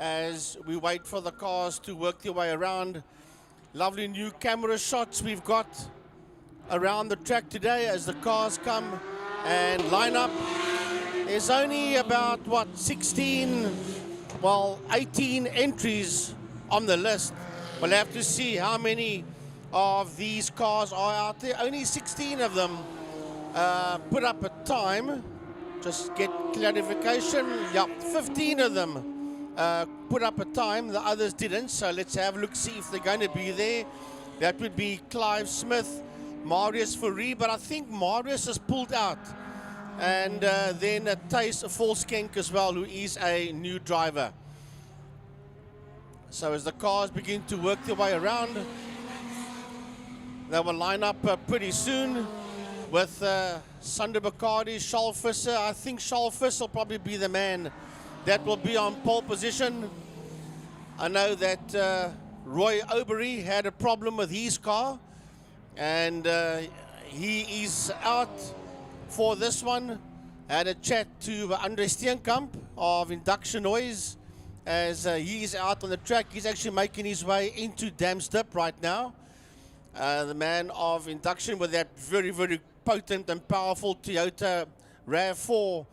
as we wait for the cars to work their way around. Lovely new camera shots we've got around the track today as the cars come and line up. There's only about, 18 entries on the list. We'll have to see how many of these cars are out there. Only 16 of them put up a time. Just get clarification. Yeah, 15 of them put up a time. The others didn't. So let's have a look, see if they're going to be there. That would be Clive Smith, Marius Fourie, but I think Marius has pulled out. And then Thijs Volskenk as well, who is a new driver. So as the cars begin to work their way around, they will line up pretty soon with Sander Bacardi, Charles Visser. I think Charles Visser will probably be the man that will be on pole position. I know that Roy Obery had a problem with his car, and he is out for this one. I had a chat to Andre Steenkamp of Induction Noise as he is out on the track. He's actually making his way into Damsdip right now. The man of Induction with that very, very potent and powerful Toyota RAV4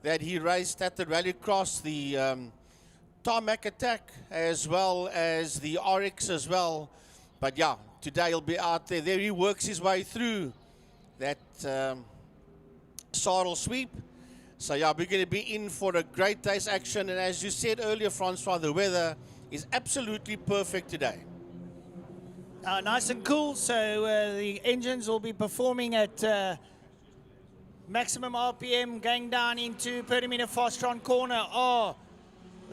that he raced at the Rallycross, the Tarmac Attack, as well as the RX as well. But yeah, today he'll be out there. There he works his way through that saddle sweep. So yeah, we're going to be in for a great day's action. And as you said earlier, Francois, the weather is absolutely perfect today. Nice and cool, so the engines will be performing at maximum RPM, going down into Pertamina Fastron corner of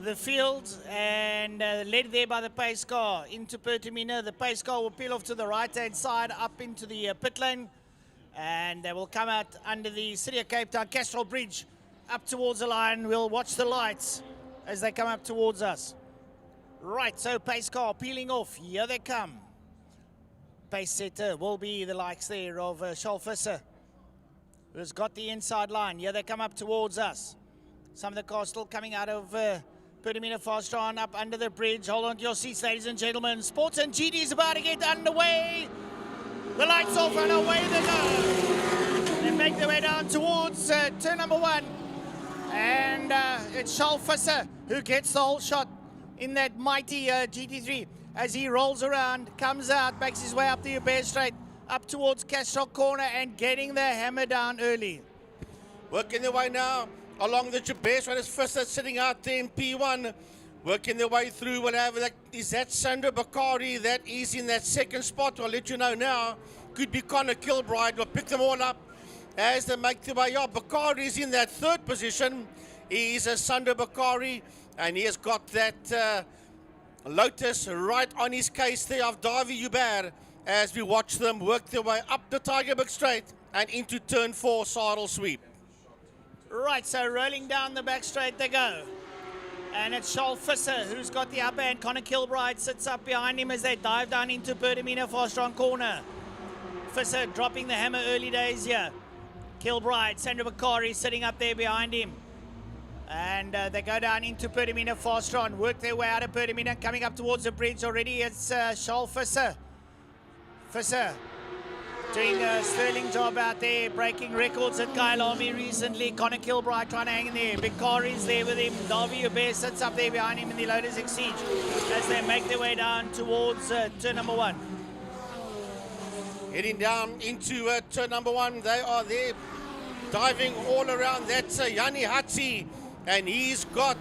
the field, and led there by the pace car into Pertamina. The pace car will peel off to the right-hand side up into the pit lane, and they will come out under the City of Cape Town Castrol Bridge up towards the line. We'll watch the lights as they come up towards us. Right, so pace car peeling off. Here they come. Pace setter will be the likes there of Charles Visser, who's got the inside line. Here they come up towards us. Some of the cars still coming out of Pertamina Fastron up under the bridge. Hold on to your seats, ladies and gentlemen. Sports and GD is about to get underway. The lights off and away they go. They make their way down towards turn number 1. And it's Charles Visser who gets the whole shot in that mighty GT3. As he rolls around, comes out, makes his way up the Uber straight, up towards Castrol corner, and getting the hammer down early. Working their way now along the Jabez Straight. As first sitting out there in P1. Working their way through whatever that is. That Sander Bacardi that is in that second spot. I'll let you know now. Could be Connor Kilbride. We'll pick them all up as they make their way up. Bacardi is in that third position. He is a Sander Bacardi, and he has got that Lotus right on his case there of Davy Hubert as we watch them work their way up the Tygerberg Straight and into turn 4 saddle sweep. Right, so rolling down the back straight they go. And it's Charles Visser who's got the upper hand. Connor Kilbride sits up behind him as they dive down into Pertamina Fastron corner. Visser dropping the hammer early days here. Kilbride, Sandra Bakari sitting up there behind him. And they go down into Pertamina Fastron, work their way out of Pertamina, coming up towards the bridge already. It's Charles Visser. Visser doing a sterling job out there, breaking records at Kyalami recently. Connor Kilbride trying to hang in there. Big car is there with him. Davy Hubert sits up there behind him in the Lotus Exige as they make their way down towards turn number 1. Heading down into turn number 1, they are there diving all around. That's Yanni Hatzi. And he's got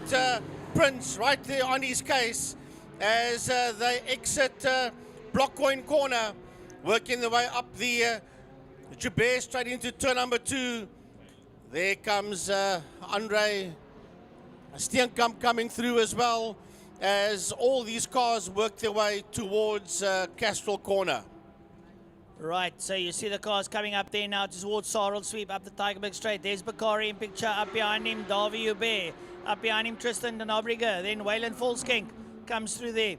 Prince right there on his case as they exit Blockcoin corner, working their way up the Jabez straight into turn number 2. There comes Andre Steenkamp coming through as well as all these cars work their way towards Castrol corner. Right, so you see the cars coming up there now towards Sarl Sweep up the Tygerberg Straight. There's Bakari in picture, up behind him Davy Hubert, up behind him Tristan Denobriger, then Wayland Volskenk comes through there.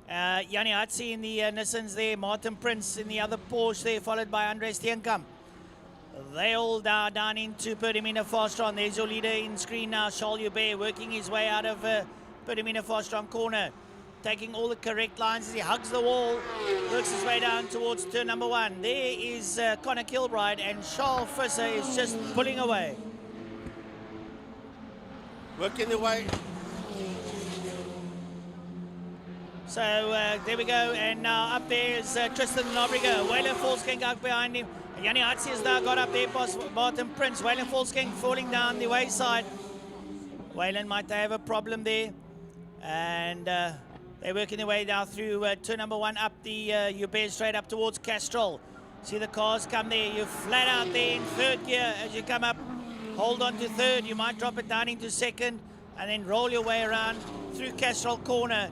Yanni Hatzi in the Nissans there, Martin Prince in the other Porsche there, followed by Andre Steenkamp. They all down into Pertamina Fastron. There's your leader in screen now, Charles Hubert, working his way out of Pertamina fast strong corner. Taking all the correct lines as he hugs the wall, works his way down towards turn number 1. There is Connor Kilbride, and Charles Visser is just pulling away. Working the way. So there we go, and now up there is Tristan Nobriger. Waylon Falsking up behind him. Yanni Hatsi has now got up there past Martin Prince. Waylon Falsking falling down the wayside. Waylon might have a problem there. And they're working their way now through turn number 1 up the Hubert straight up towards Castrol. See the cars come there. You're flat out there in 3rd gear as you come up. Hold on to 3rd. You might drop it down into 2nd and then roll your way around through Castrol corner.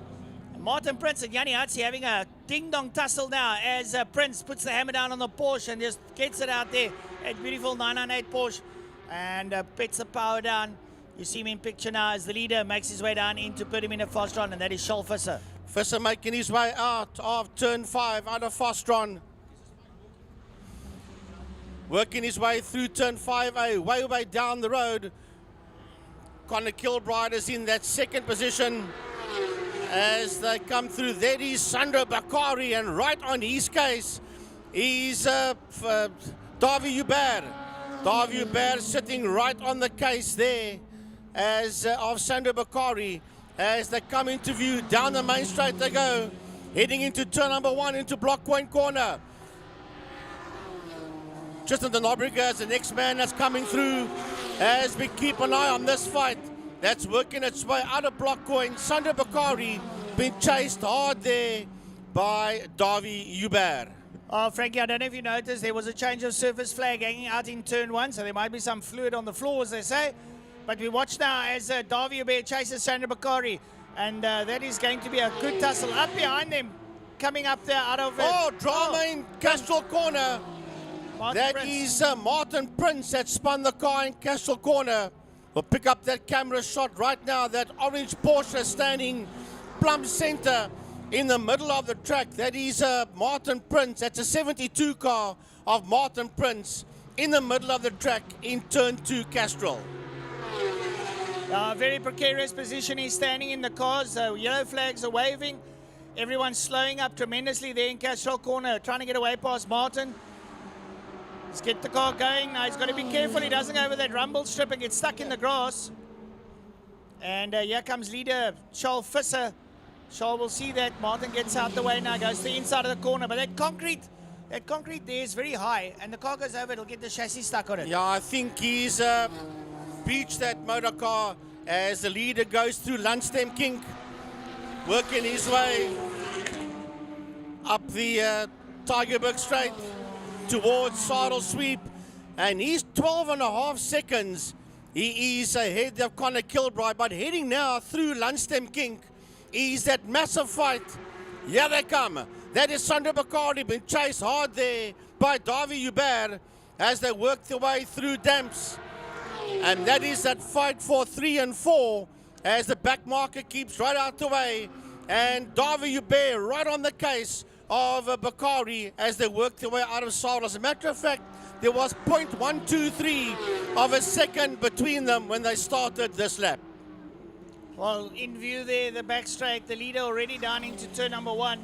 Martin Prince and Yanni Hatsi having a ding-dong tussle now as Prince puts the hammer down on the Porsche and just gets it out there at beautiful 998 Porsche and pets the power down. You see him in picture now as the leader makes his way down into Pertamina Fastron, and that is Charles Visser. Visser making his way out of turn 5, out of Fastron. Working his way through turn 5A, way down the road. Connor Kilbride is in that 2nd position. As they come through, there is Sandro Bakari, and right on his case is Davi Hubert. Davi Hubert sitting right on the case there as of Sandro Bakari. As they come into view, down the main straight they go, heading into turn number 1 into Block Point corner. Tristan de Nobrega is the next man that's coming through as we keep an eye on this fight. That's working its way out of Block Point. Sandro Bakari being chased hard there by Davi Hubert. Oh, Frankie, I don't know if you noticed, there was a change of surface flag hanging out in turn 1, so there might be some fluid on the floor, as they say. But we watch now as Davi Hubert chases Sandro Bakari, and that is going to be a good tussle. Up behind them, coming up there out of... drama in Castrol corner. That is Martin Prince that spun the car in Castrol corner. We'll pick up that camera shot right now. That orange Porsche standing plumb center in the middle of the track. That is Martin Prince. That's a 72 car of Martin Prince in the middle of the track in turn 2 Castrol. Very precarious position. He's standing in the cars. Yellow flags are waving. Everyone's slowing up tremendously there in Castrol corner, trying to get away past Martin. Let's get the car going. Now he's got to be careful he doesn't go over that rumble strip and get stuck in the grass. And here comes leader Charles Visser. Charles will see that Martin gets out the way now, goes to the inside of the corner. But that concrete there is very high, and the car goes over, it'll get the chassis stuck on it. Yeah, I think he's beached that motor car as the leader goes through Lundstem Kink, working his way up the Tigerberg Straight towards Saddle Sweep, and he's 12.5 seconds. He is ahead of Connor Kilbride, but heading now through Lundstem Kink is that massive fight. Here they come. That is Sandro Bakari being chased hard there by Davi Hubert as they work their way through Damps. And that is that fight for 3 and 4 as the back marker keeps right out the way. And Davi Hubert right on the case of Bakari as they work their way out of Saddle. As a matter of fact, there was 0.123 of a second between them when they started this lap. Well, in view there, the back straight, the leader already down into turn number 1,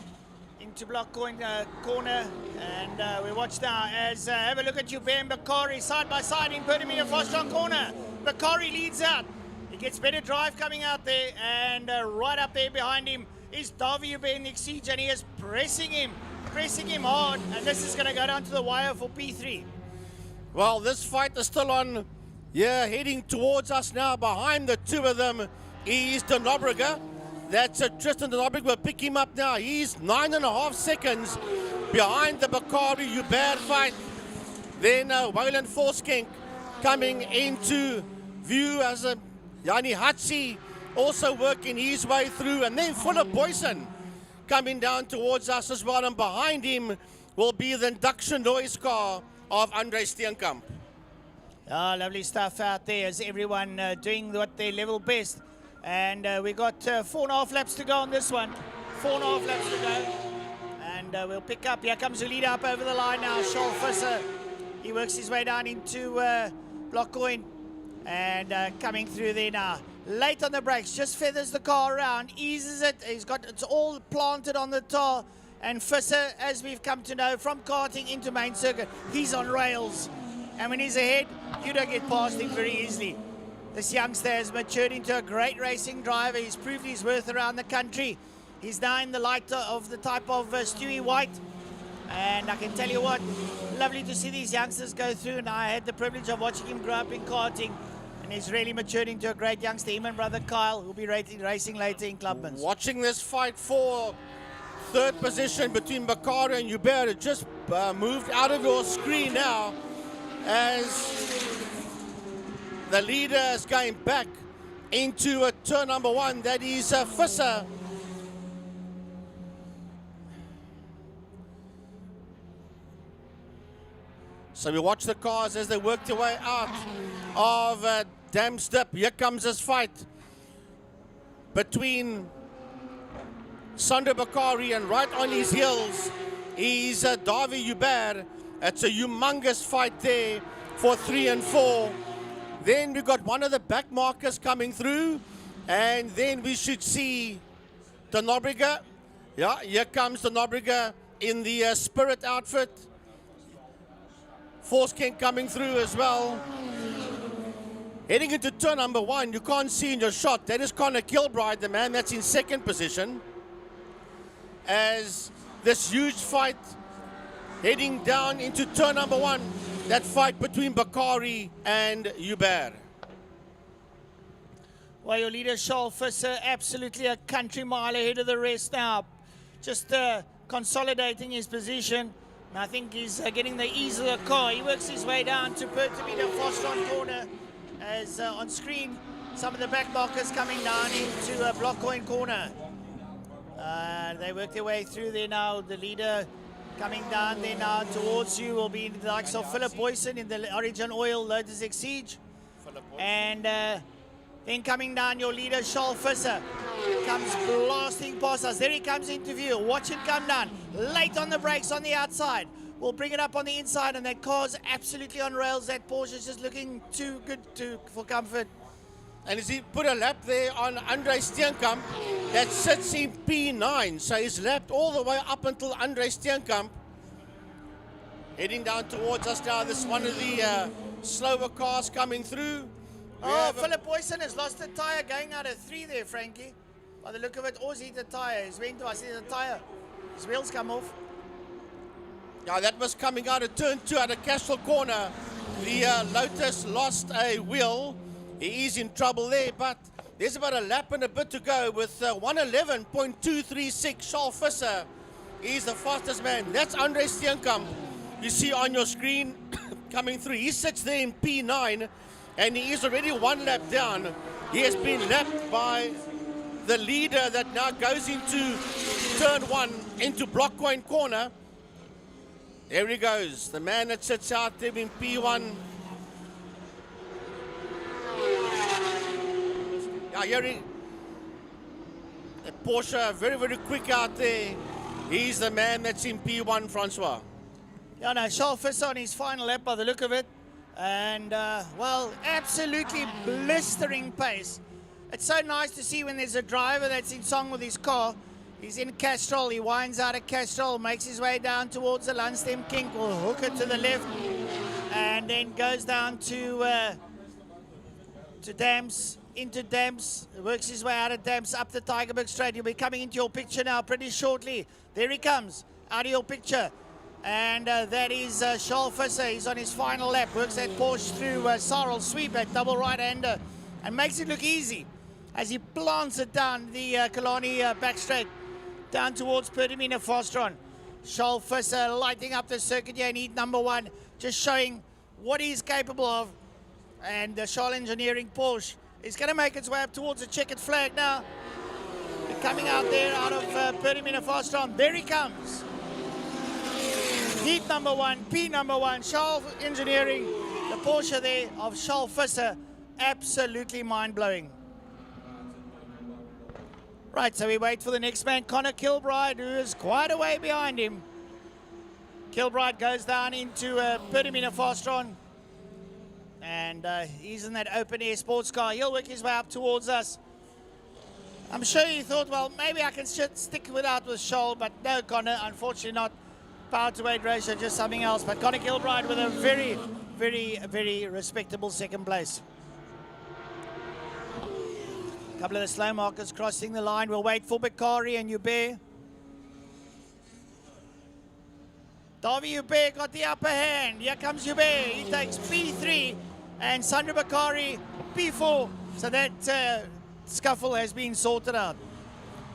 into Block Point corner. And we watch now as, have a look at Hubert and Bakari side by side in Pertamina Fastron corner. Bakari leads out. He gets better drive coming out there, and right up there behind him is Davi Hubert in the Exige, and he is pressing him hard, and this is going to go down to the wire for P3. Well, this fight is still on. Yeah, heading towards us now. Behind the two of them is de Nobrega. That's Tristan de Nobrega. We'll pick him up now. He's 9.5 seconds behind the Bakari Hubert fight. Then Waylon Forskenk coming into view as Yanni Hatsi also working his way through, and then Philip Boyson coming down towards us as well, and behind him will be the induction noise car of Andre Steenkamp. Oh, lovely stuff out there as everyone doing what their level best. And we got 4.5 laps to go on this one. 4.5 laps to go. And we'll pick up. Here comes the leader up over the line now, Charles Visser. He works his way down into Block Point. And coming through there now late on the brakes, just feathers the car around, eases it. It's all planted on the tar. And Visser, as we've come to know from karting into main circuit, he's on rails. And when he's ahead, you don't get past him very easily. This youngster has matured into a great racing driver. He's proved his worth around the country. He's now in the light of the type of Stewie White. And I can tell you what, lovely to see these youngsters go through. And I had the privilege of watching him grow up in karting. And he's really matured into a great youngster. Him and brother Kyle, who'll be racing later in Clubmans. Watching this fight for third position between Bakari and Hubert, it just moved out of your screen now as the leader is going back into turn number 1. That is Visser. So we watch the cars as they work their way out of Dam's Dip. Here comes this fight between Sander Bakari, and right on his heels is Davy Hubert. It's a humongous fight there for 3 and 4. Then we got one of the back markers coming through, and then we should see the Nobriga. Yeah, here comes the Nobriga in the Spirit outfit. Force King coming through as well. Heading into turn number 1, you can't see in your shot. That is Connor Kilbride, the man that's in second position. As this huge fight heading down into turn number 1, that fight between Bakari and Hubert. Well, your leader, Charles Visser, absolutely a country mile ahead of the rest now. Just consolidating his position. And I think he's getting the ease of the car. He works his way down to Pertamina Fostron corner. As on screen, some of the back markers coming down into Block Coin corner. They work their way through there now. The leader coming down there now towards you will be the likes of Philip Boyson in the Origin Oil Lotus Exige. And then coming down, your leader, Charles Visser, comes blasting past us. There he comes into view. Watch him come down. Late on the brakes on the outside. We'll bring it up on the inside, and that car's absolutely on rails. That Porsche's just looking too good for comfort. And as he put a lap there on Andre Steenkamp, that sits in P9. So he's lapped all the way up until Andre Steenkamp. Heading down towards us now. This is one of the slower cars coming through. Philip Boyson has lost a tyre going out of 3 there, Frankie. By the look of it, Oz hit the tyre. He's went to, I see the tyre. His wheels come off. Now that was coming out of turn 2 out of Castro corner. The Lotus lost a wheel. He is in trouble there, but there's about a lap and a bit to go with 111.236. Charles Visser is the fastest man. That's Andre Steenkamp. You see on your screen coming through. He sits there in P9, and he is already 1 lap down. He has been lapped by the leader that now goes into turn 1 into Block Coin corner. There he goes, the man that sits out there in P1. Yeah, here the Porsche, very, very quick out there. He's the man that's in P1, Francois. Yeah, no, Charles Visser on his final lap by the look of it. And, well, absolutely blistering pace. It's so nice to see when there's a driver that's in song with his car. He's in Castrol, he winds out of Castrol, makes his way down towards the Lunstem Kink, will hook it to the left, and then goes down to Dams, into Dams, works his way out of Dams, up the Tigerberg Straight. He'll be coming into your picture now pretty shortly. There he comes, out of your picture. And that is Charles Visser. He's on his final lap, works that Porsche through Cyril Sweep at double right-hander, and makes it look easy as he plants it down the Kalani back straight, down towards Pertamina Fostron. Charles Visser lighting up the circuit here in heat number 1, just showing what he's capable of. And the Charles Engineering Porsche is going to make its way up towards the checkered flag now. Coming out there out of Pertamina Fostron. There he comes. Heat number 1, P number 1, Charles Engineering. The Porsche there of Charles Visser, absolutely mind-blowing. Right, so we wait for the next man, Connor Kilbride, who is quite a way behind him. Kilbride goes down into Pertamina Fostron. And he's in that open air sports car. He'll work his way up towards us. I'm sure he thought, well, maybe I can stick with Shoal, but no, Connor, unfortunately not. Power to weight ratio, just something else. But Connor Kilbride with a very, very, very respectable second place. A couple of the slow markers crossing the line. We'll wait for Bakari and Hubert. Davy Hubert got the upper hand. Here comes Hubert. He takes P3 and Sandra Bakari P4. So that scuffle has been sorted out.